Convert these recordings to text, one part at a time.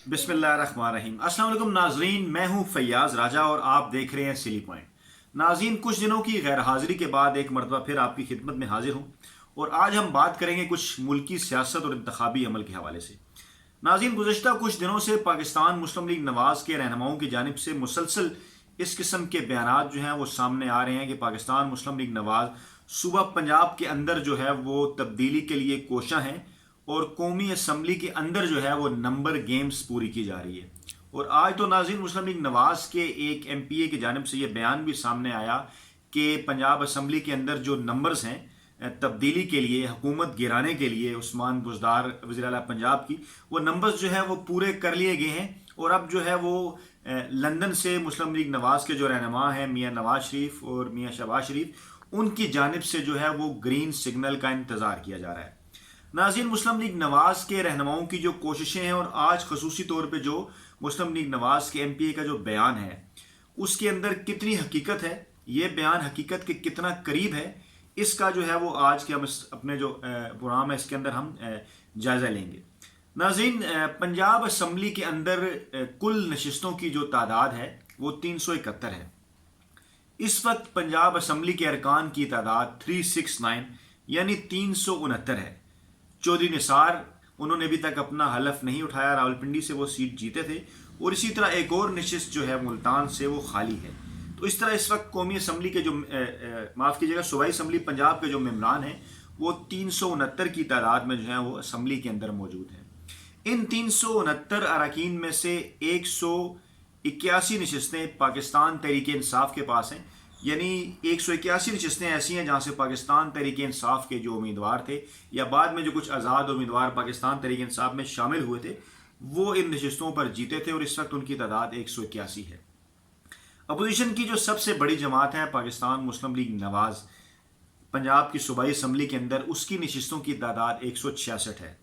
बिस्मिल्लाहिर्रहमानिर्रहीम। अस्सलाम वालेकुम नाजरीन, मैं हूं फैयाज राजा और आप देख रहे हैं सिली पॉइंट। नाजरीन, कुछ दिनों की गैर हाजिरी के बाद एक मरतबा फिर आपकी खिदमत में हाजिर हूं और आज हम बात करेंगे कुछ मुल्की सियासत और इंतखाबी अमल के हवाले से। नाज़रीन, गुज़श्ता कुछ दिनों से पाकिस्तान मुस्लिम लीग नवाज़ के रहनुमाओं की जानिब से मुसलसल इस किस्म के बयानात जो हैं वो सामने आ रहे हैं कि पाकिस्तान मुस्लिम लीग नवाज़ सूबा पंजाब के अंदर जो है वो तब्दीली के लिए कोशां हैं और कौमी असम्बली के अंदर जो है वो नंबर गेम्स पूरी की जा रही है। और आज तो नाज़रीन, मुस्लिम लीग नवाज़ के एक MPA की जानिब से ये बयान भी सामने आया कि पंजाब असम्बली के अंदर जो नंबर्स हैं तब्दीली के लिए, हुकूमत गिराने के लिए उस्मान बुज़दार वज़ीर आला पंजाब की, वो नंबर्स जो है वो पूरे कर लिए गए हैं। और अब जो है वो लंदन से मुस्लिम लीग नवाज़ के जो रहनुमा हैं मियाँ नवाज शरीफ और मियाँ शहबाज शरीफ, उनकी जानिब से जो है वो ग्रीन सिग्नल का इंतज़ार किया जा रहा है। नाज़रीन, मुस्लिम लीग नवाज़ के रहनुमाओं की जो कोशिशें हैं और आज खसूसी तौर पर जो मुस्लिम लीग नवाज़ के MPA का जो बयान है उसके अंदर कितनी हकीकत है, ये बयान हकीकत के कितना करीब है, इसका जो है वो आज के हम अपने जो प्रोग्राम है इसके अंदर हम जायज़ा लेंगे। नाज़रीन, पंजाब असम्बली के अंदर कुल नशिस्तों की जो तादाद है वो 371 है। इस वक्त पंजाब असम्बली के अरकान की तादाद 369 यानी 369 है। चौधरी निसार, उन्होंने अभी तक अपना हलफ नहीं उठाया, रावलपिंडी से वो सीट जीते थे और इसी तरह एक और नशिस्त जो है मुल्तान से वो खाली है। तो इस तरह इस वक्त कौमी असम्बली के जो माफ़ कीजिएगा सूबाई असम्बली पंजाब के जो मेम्बरान हैं वो 369 की तादाद में जो है वो असम्बली के अंदर मौजूद हैं। इन 369 अरकान में से 181 नशिस्तें पाकिस्तान तहरीक इंसाफ के पास हैं, यानी 181 नशिस्तें ऐसी हैं जहाँ से पाकिस्तान तहरीक इंसाफ के जो उम्मीदवार थे या बाद में जो कुछ आज़ाद उम्मीदवार पाकिस्तान तहरीक इंसाफ में शामिल हुए थे वो इन नशिस्तों पर जीते थे और इस वक्त उनकी तादाद 181 है। अपोजिशन की जो सबसे बड़ी जमात है पाकिस्तान मुस्लिम लीग नवाज़, पंजाब की सूबाई असम्बली के अंदर उसकी नशिस्तों की तादाद 166 है।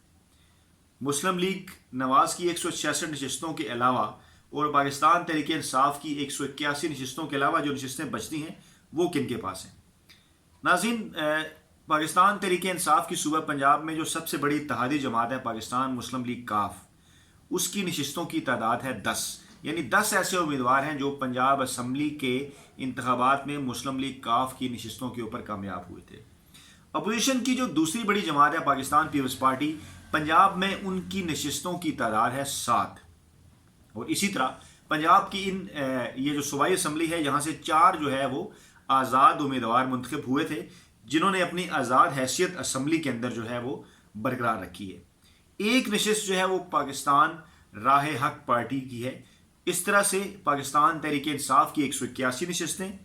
मुस्लिम लीग नवाज़ की 166 नशिस्तों के अलावा और पाकिस्तान तहरीक इंसाफ की 181 नशिस्तों के अलावा जो नशिस्तें बचती हैं वो किन के पास हैं। नाज़रीन, पाकिस्तान तहरीक इंसाफ की सूबा पंजाब में जो सबसे बड़ी इत्तेहादी जमात है पाकिस्तान मुस्लिम लीग काफ, उसकी नशिस्तों की तादाद है 10, यानी 10 ऐसे उम्मीदवार हैं जो पंजाब असम्बली के इंतखाबात में मुस्लिम लीग काफ की नशिस्तों के ऊपर कामयाब हुए थे। अपोजिशन की जो दूसरी बड़ी जमात है पाकिस्तान पीपल्स पार्टी, पंजाब में उनकी नशिस्तों की तादाद है 7। और इसी तरह पंजाब की ये जो सूबाई असम्बली है यहाँ से 4 जो है वो आज़ाद उम्मीदवार मुंतखब हुए थे जिन्होंने अपनी आज़ाद हैसियत असम्बली के अंदर जो है वो बरकरार रखी है। एक नशिस्त जो है वो पाकिस्तान राह हक पार्टी की है। इस तरह से पाकिस्तान तहरीक इंसाफ की 181 नशिस्तें,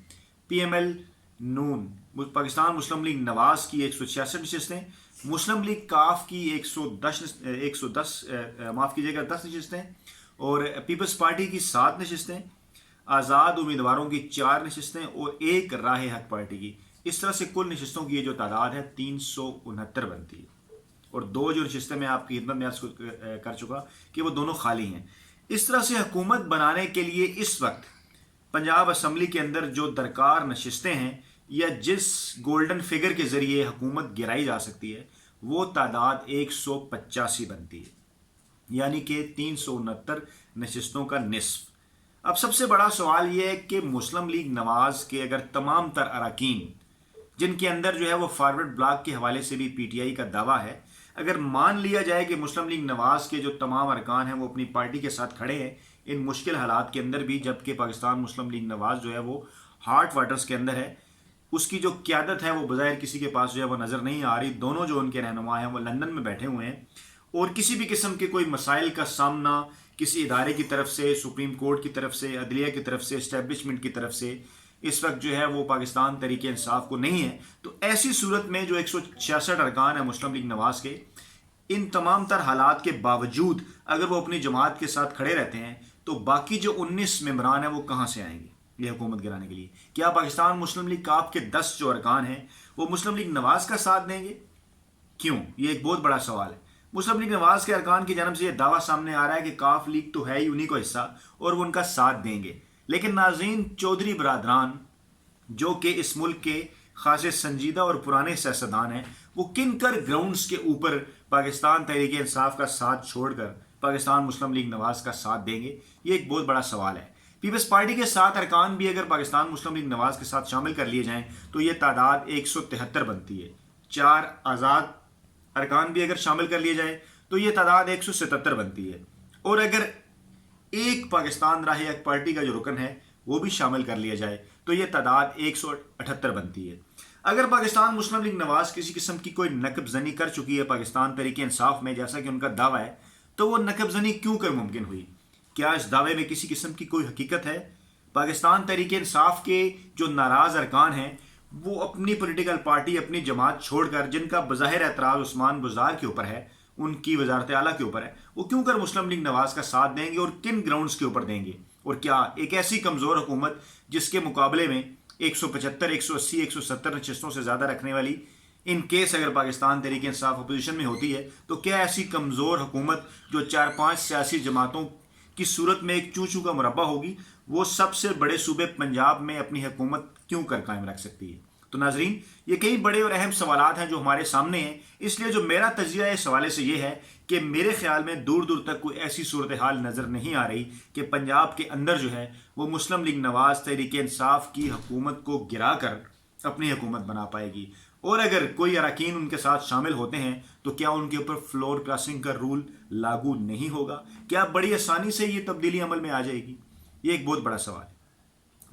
PML नून पाकिस्तान मुस्लिम लीग नवाज़ की 166 नशिस्तें, मुस्लिम लीग काफ की 110 माफ़ कीजिएगा 10 नशिस्तें और पीपल्स पार्टी की 7 नशिस्तें, आज़ाद उम्मीदवारों की 4 नशिस्तें और एक राह हक पार्टी की। इस तरह से कुल नशिस्तों की ये जो तादाद है 369 बनती है। और 2 जो नशिस्तें मैं आपकी खिदमत में अर्ज़ कर चुका कि वो दोनों खाली हैं। इस तरह से हुकूमत बनाने के लिए इस वक्त पंजाब असम्बली के अंदर जो दरकार नशिस्तें हैं या जिस गोल्डन फिगर के ज़रिए हुकूमत गिराई जा सकती है वो तादाद 185 बनती है, यानी कि 369 नशिस्तों का निस्फ। अब सबसे बड़ा सवाल यह है कि मुस्लिम लीग नवाज़ के अगर तमाम तर अरकान जिनके अंदर जो है वो फॉरवर्ड ब्लॉक के हवाले से भी PTI का दावा है, अगर मान लिया जाए कि मुस्लिम लीग नवाज़ के जो तमाम अरकान हैं वो अपनी पार्टी के साथ खड़े हैं इन मुश्किल हालात के अंदर भी, जबकि पाकिस्तान मुस्लिम लीग नवाज़ जो है वो हार्ट वाटर्स के अंदर है, उसकी जो क़यादत है वो बज़ाहिर किसी के पास जो है वो नज़र नहीं आ रही। दोनों जो उनके रहनुमा हैं वो लंदन में बैठे हुए हैं और किसी भी किस्म के कोई मसाइल का सामना किसी इदारे की तरफ से, सुप्रीम कोर्ट की तरफ से, अदलिया की तरफ से, इस्टेब्लिशमेंट की तरफ से इस वक्त जो है वो पाकिस्तान तहरीक इंसाफ को नहीं है। तो ऐसी सूरत में जो 166 अरकान है मुस्लिम लीग नवाज़ के, इन तमाम तर हालात के बावजूद अगर वो अपनी जमात के साथ खड़े रहते हैं तो बाकी जो 19 मेम्बरान हैं वो कहाँ से आएंगे ये हुकूमत गिराने के लिए? क्या पाकिस्तान मुस्लिम लीग काफ के 10 जो अरकान हैं वो मुस्लिम लीग नवाज़ का साथ देंगे? क्यों? ये एक बहुत बड़ा सवाल है। मुस्लिम लीग नवाज़ के अरकान की जानब से ये दावा सामने आ रहा है कि काफ लीग तो है ही उन्हीं को हिस्सा और वो उनका साथ देंगे। लेकिन नाज़रीन, चौधरी बरादरान जो कि इस मुल्क के खासे संजीदा और पुराने सियासतदान हैं वो किन कर ग्राउंड्स के ऊपर पाकिस्तान तहरीक इंसाफ का साथ छोड़कर पाकिस्तान मुस्लिम लीग नवाज का साथ देंगे? ये एक बहुत बड़ा सवाल है। पीपल्स पार्टी के 7 अरकान भी अगर पाकिस्तान मुस्लिम लीग नवाज के साथ शामिल कर लिए जाएं तो ये तादाद 173 बनती है। 4 आज़ाद अरकान भी अगर शामिल कर लिए जाएं तो ये तादाद 177 बनती है। और अगर एक पाकिस्तान राह हक पार्टी का जो रुकन है वो भी शामिल कर लिया जाए तो ये तादाद 178 बनती है। अगर पाकिस्तान मुस्लिम लीग नवाज किसी किस्म की कोई नकबजनी कर चुकी है पाकिस्तान तहरीक इंसाफ में, जैसा कि उनका दावा है, तो वो नकबजनी क्यों कर मुमकिन हुई? क्या इस दावे में किसी किस्म की कोई हकीकत है? पाकिस्तान तहरीक इंसाफ के जो नाराज अरकान हैं वो अपनी पॉलिटिकल पार्टी, अपनी जमात छोड़कर, जिनका बज़ाहिर एतराज़ उस्मान बुज़दार के ऊपर है, उनकी वजारत आला के ऊपर है, वो क्यों कर मुस्लिम लीग नवाज का साथ देंगे और किन ग्राउंड्स के ऊपर देंगे? और क्या एक ऐसी कमज़ोर हुकूमत जिसके मुकाबले में 175, 180, 170 नशस्तों से ज़्यादा रखने वाली, इन केस अगर पाकिस्तान तहरीक इंसाफ अपोजिशन में होती है, तो क्या ऐसी कमज़ोर हुकूमत जो 4-5 सियासी जमातों की सूरत में एक चूचू का मुरब्बा होगी, वो सबसे बड़े सूबे पंजाब में अपनी हुकूमत क्यों कर कायम रख सकती है? तो नाजरीन, ये कई बड़े और अहम सवालात हैं जो हमारे सामने हैं। इसलिए जो मेरा तजिया इस हवाले से ये है कि मेरे ख्याल में दूर दूर तक कोई ऐसी सूरत हाल नज़र नहीं आ रही कि पंजाब के अंदर जो है वो मुस्लिम लीग नवाज तहरीक इंसाफ की हुकूमत को गिरा कर अपनी हुकूमत बना पाएगी। और अगर कोई अरकान उनके साथ शामिल होते हैं तो क्या उनके ऊपर फ्लोर क्रॉसिंग का रूल लागू नहीं होगा? क्या बड़ी आसानी से ये तब्दीली अमल में आ जाएगी? ये एक बहुत बड़ा सवाल है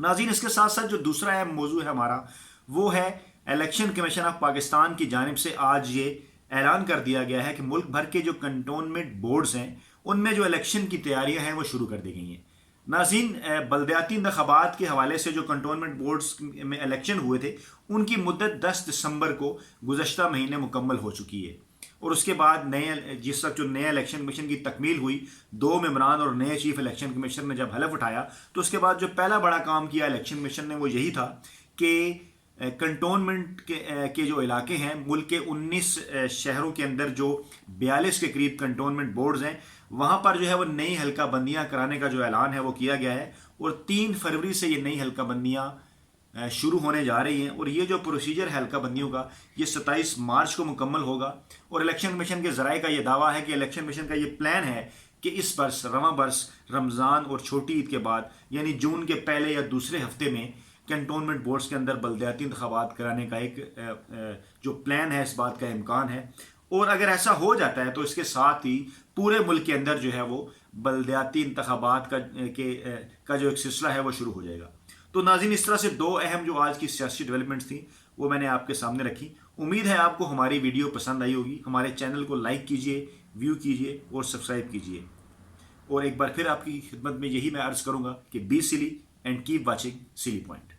नाज़रीन। इसके साथ साथ जो दूसरा अहम मौजू है हमारा, वो है इलेक्शन कमीशन ऑफ पाकिस्तान की जानिब से आज ये ऐलान कर दिया गया है कि मुल्क भर के जो कंटोनमेंट बोर्ड्स हैं उनमें जो इलेक्शन की तैयारियां हैं वो शुरू कर दी गई हैं। नाज़रीन, बलदियाती इंतखाबात के हवाले से जो कंटोनमेंट बोर्ड्स में इलेक्शन हुए थे उनकी मुद्दत 10 दिसंबर को गुज़श्ता महीने मुकम्मल हो चुकी है। और उसके बाद जिस वक्त जो नया इलेक्शन कमीशन की तकमील हुई, 2 मेंबरान और नए चीफ इलेक्शन कमीशनर ने जब हलफ उठाया, तो उसके बाद जो पहला बड़ा काम किया इलेक्शन कमीशन ने वो यही था कि कंटोनमेंट के जो इलाके हैं, मुल्क के 19 शहरों के अंदर जो 42 के करीब कंटोनमेंट बोर्ड्स हैं, वहाँ पर जो है वो नई हल्का बंदियाँ कराने का जो ऐलान है वो किया गया है। और 3 फरवरी से ये नई हल्का बंदियाँ शुरू होने जा रही हैं। और ये जो प्रोसीजर है हल्का बंदियों का, ये 27 मार्च को मुकम्मल होगा। और इलेक्शन कमीशन के ज़राए का ये दावा है कि इलेक्शन कमीशन का ये प्लान है कि इस बरस रवां बरस रमज़ान और छोटी ईद के बाद, यानी जून के पहले या दूसरे हफ्ते में, कंटोनमेंट बोर्ड्स के अंदर बलदियाती इंतखाबात कराने का एक जो प्लान है, इस बात का इम्कान है। और अगर ऐसा हो जाता है तो इसके साथ ही पूरे मुल्क के अंदर जो है वो बलदियाती इंतखाबात का जो एक सिलसिला है वो शुरू हो जाएगा। तो नाज़रीन, इस तरह से 2 अहम जो आज की सियासी डेवलपमेंट्स थी वो मैंने आपके सामने रखी। उम्मीद है आपको हमारी वीडियो पसंद आई होगी। हमारे चैनल को लाइक कीजिए, व्यू कीजिए और सब्सक्राइब कीजिए। और एक बार फिर आपकी खिदमत में यही मैं अर्ज़ करूँगा कि be silly and keep watching silly point.